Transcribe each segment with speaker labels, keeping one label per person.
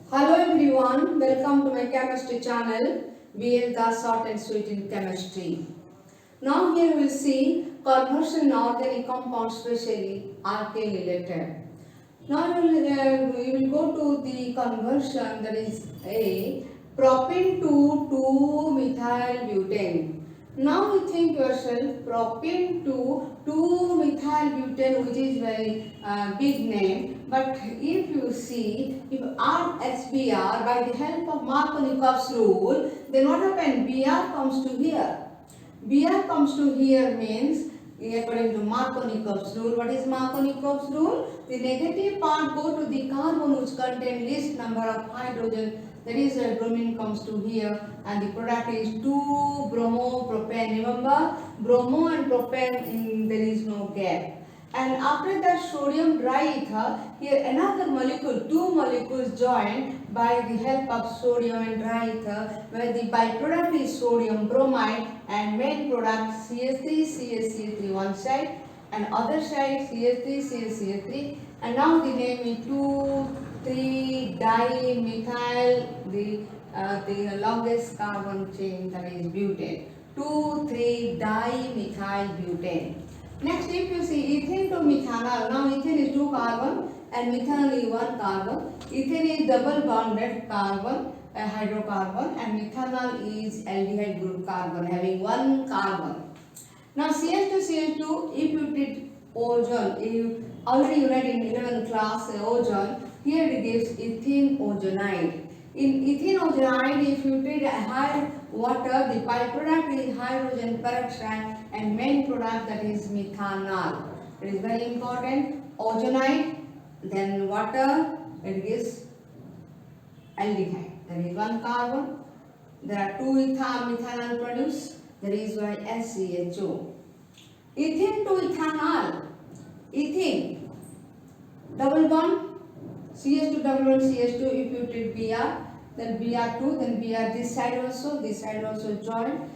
Speaker 1: Hello everyone, welcome to my chemistry channel, BL Das Short and Sweet in Chemistry. Now here we will see conversion in organic compounds, especially alkane related. Now we will go to the conversion, that is a propane to 2-methyl butane. Now you think yourself propane to 2-methyl butane, which is very big name, but if you see, if add HBr by the help of Markovnikov's rule, then what happens? Br comes to here. Br comes to here means according to Markovnikov's rule. What is Markovnikov's rule? The negative part go to the carbon which contain least number of hydrogen. That is why bromine comes to here and the product is 2-bromopropane. Remember, bromo and propane, there is no gap. And after that sodium dry ether, here another molecule, two molecules join by the help of sodium and dry ether, where the byproduct is sodium bromide and main product CH3CH3 one side and other side CH3CH3, and now the name is 2,3-dimethyl, the longest carbon chain, that is butane, 2,3-dimethyl butane. Next, if you see ethane to methanol, now ethane is 2 carbon and methanol is 1 carbon. Ethane is double bonded carbon, hydrocarbon, and methanol is aldehyde group carbon having 1 carbon. Now CH2CH2, if you did ozone, you already you read in 11th class ozone, here it gives ethene ozonide. In ethene ozonide, if you treat high water, the byproduct is hydrogen peroxide and main product, that is methanol. It is very important. Ozonide, then water, it gives aldehyde. There is 1 carbon. There are 2 methanol produced. That is why SCHO. Ethene to ethanol. Ethene, double bond, CH2 double bond CH2. If you take Br, then Br2, then Br this side also join.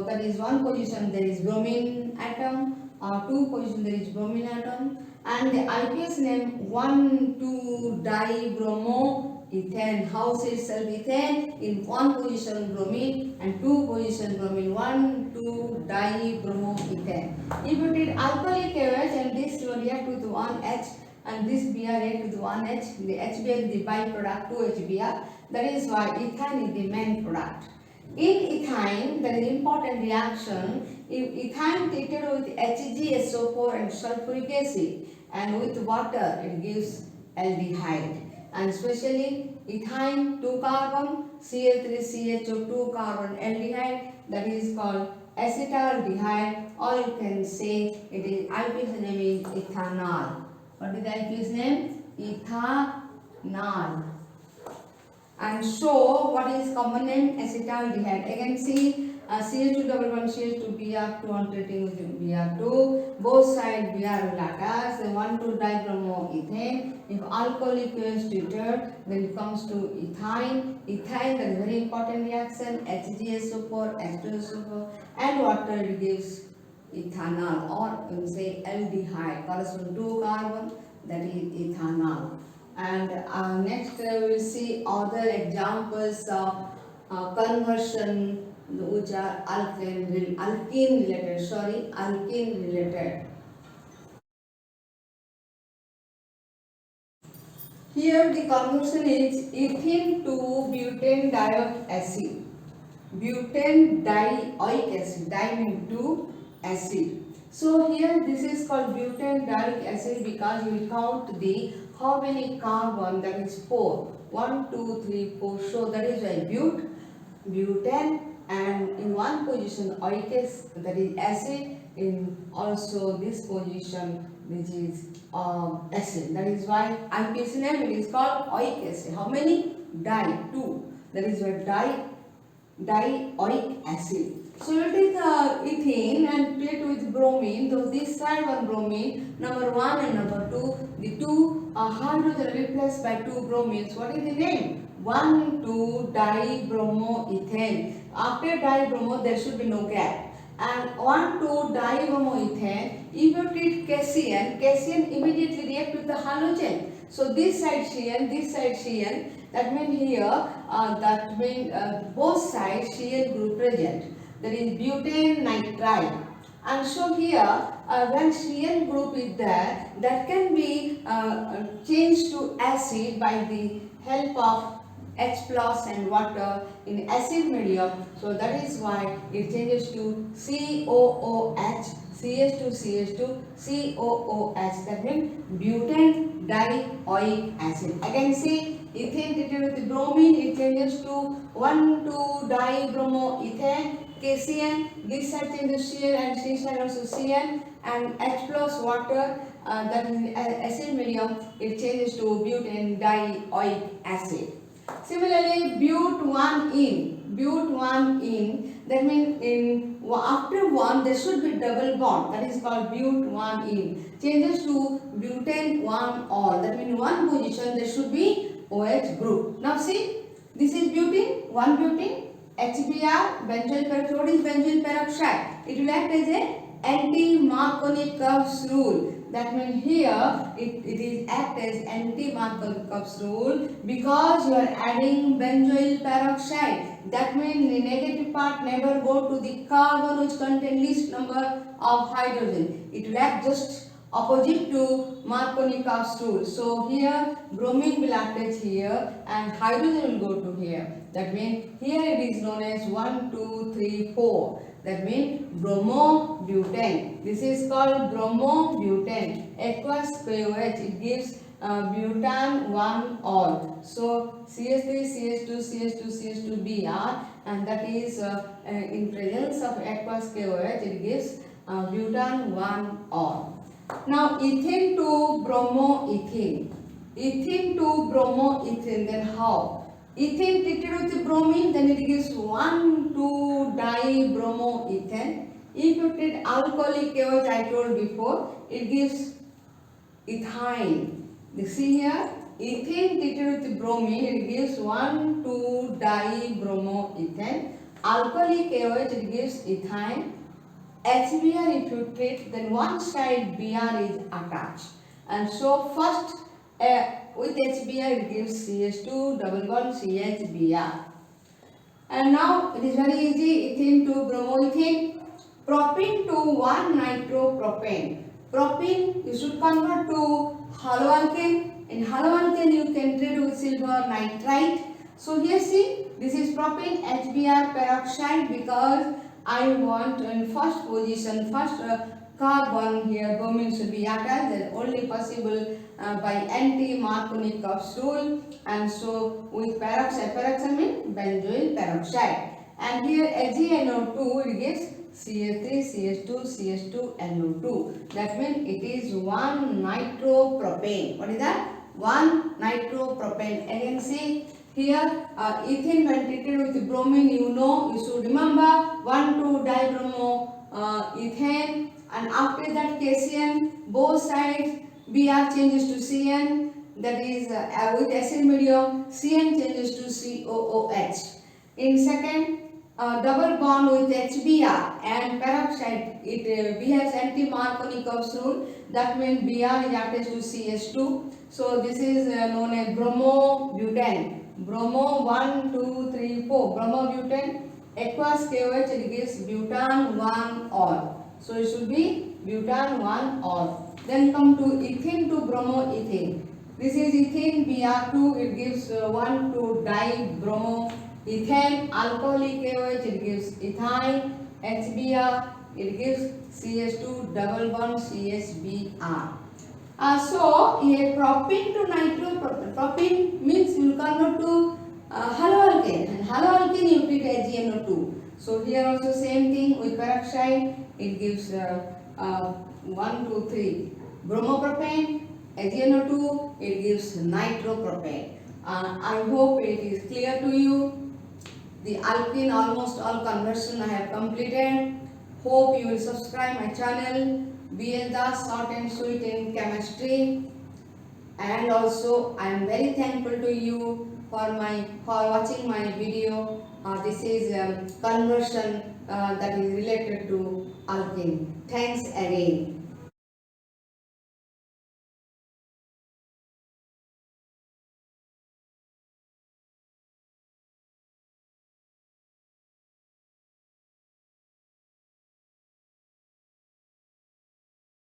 Speaker 1: That is 1 position, there is bromine atom. 2 position, there is bromine atom. And the IPS name 1,2-dibromoethane. House itself ethane, in 1 position bromine and 2 position bromine, 1,2-dibromoethane. If you did alcoholic OH and this will react with 1H and this Br react with 1H, the HBr is the byproduct 2HBr. That is why ethane is the main product. In ethane, there is important reaction. If ethane treated with HgSO4 and sulfuric acid and with water, it gives aldehyde. And especially ethane 2 carbon, Cl3CHO 2 carbon aldehyde, that is called acetaldehyde, or you can say it is IPS name is ethanol. What is the IPS name? Ethanol. And so, what is common name? Acetaldehyde. Again, see CH2 double bond CH2 Br2 on treating with Br2. Both sides Br will attach. Then 1,2-dibromoethane. If alcoholic is treated, then it comes to ethine. Ethine, that is very important reaction. HgSO4, H2SO4, and water, it gives ethanol, or you can say aldehyde, corresponding to 2 carbon, that is ethanol. And next we will see other examples of conversion which are alkene related. Here the conversion is ethene to butane dioic acid. Butane dioic acid, di means to acid. So here this is called butane dioic acid because we count the how many carbon, that is 4. 1, 2, 3, 4. So that is why butane, and in 1 position oic acid, that is acid, in also this position which is acid. That is why IPS name it is called oic acid. How many? 2. That is why dioic acid. So we'll take ethane and treat with bromine. So this side one bromine, number 1 and number 2. The 2 hydrogen replaced by 2 bromines. What is the name? 1,2-dibromoethane. After dibromo, there should be no gap. And 1,2-dibromoethane, if you treat Caesium immediately react with the halogen. So this side Cn, this side Cn. That means here, both sides Cn group present. That is butane nitride. And so here, when Cn group is there, that can be changed to acid by the help of H plus and water in acid medium. So that is why it changes to COOH, CH2, CH2, COOH. That means butane dioic acid. Again see, ethane treated with bromine, it changes to 1,2-dibromoethane. KCN, this side changes Cn and C side also Cn, and H plus water, that is acid medium, it changes to butane dioic acid. Similarly, but1-ene, that means after 1 there should be double bond, that is called but1-ene, changes to butane 1-ol, that means one position there should be OH group. Now see, this is butane, 1-butane, HBr, benzoyl peroxide. What is benzoyl peroxide? It will act as a anti-Marconi-Krebs rule. That means here it is act as anti-Marconi-Krebs rule because you are adding benzoyl peroxide. That means the negative part never go to the carbon which contain least number of hydrogen. It will act just opposite to Marconi-Krebs rule. So here bromine will act as here and hydrogen will go to here. That means here it is known as 1, 2, 3, 4. That means bromobutane. This is called bromobutane. Aqueous KOH, it gives butan 1-ol. So CH3, CH2, CH2, CH2 Br, and that is in presence of aqueous KOH, it gives butan 1-ol. Now ethane to bromoethane. Ethane to bromoethane, then how? Ethane treated with bromine, then it gives 1,2-dibromoethane. If you treat alcoholic KOH, I told before, it gives ethyne. You see here, ethane treated with bromine, it gives 1,2-dibromoethane. Alcoholic KOH, it gives ethyne. HBr if you treat, then one side Br is attached. And so first with HBr it gives CH2 double bond CHBr. And now it is very easy, ethane to bromoethane. Propene to 1-nitropropane. Propene you should convert to haloalkane. In haloalkane you can treat with silver nitrite. So here see, this is propane HBr peroxide because I want in first position, first carbon here, bromine should be attached, that only possible by anti-Marconi-Krebs rule, and so with peroxide means benzoyl peroxide. And here AgNO2 it gives CH3, CH2, CH2, NO2. That means it is 1-nitropropane. What is that? 1-nitropropane. Again see, here ethane when treated with bromine, you should remember 1,2-dibromoethane, and after that KCN, both sides Br changes to Cn, that is with acid medium, Cn changes to COOH. In second, double bond with HBr and peroxide, it behaves anti-Marconi-Krebs rule, that means Br is attached to CH2. So this is known as bromobutane. Bromo 1, 2, 3, 4. Bromobutane. Aqueous KOH it gives butan 1-ol. So it should be butan 1-ol. Then come to ethane to bromoethane. This is ethane Br2, it gives 1,2-dibromoethane. Alcoholic KOH it gives ethyne. HBr it gives CH2 double bond CHBr. So here propene to nitropropane. Propene means you will convert to haloalkane, and haloalkane you treat AgNO2. So here also same thing with peroxide, it gives 1, 2, 3 bromopropane, AgNO2, it gives nitropropane. I hope it is clear to you. The alkene almost all conversion I have completed. Hope you will subscribe my channel. BL Das Short and Sweet in Chemistry. And also I am very thankful to you for watching my video. This is conversion that is related to alkene. Thanks again.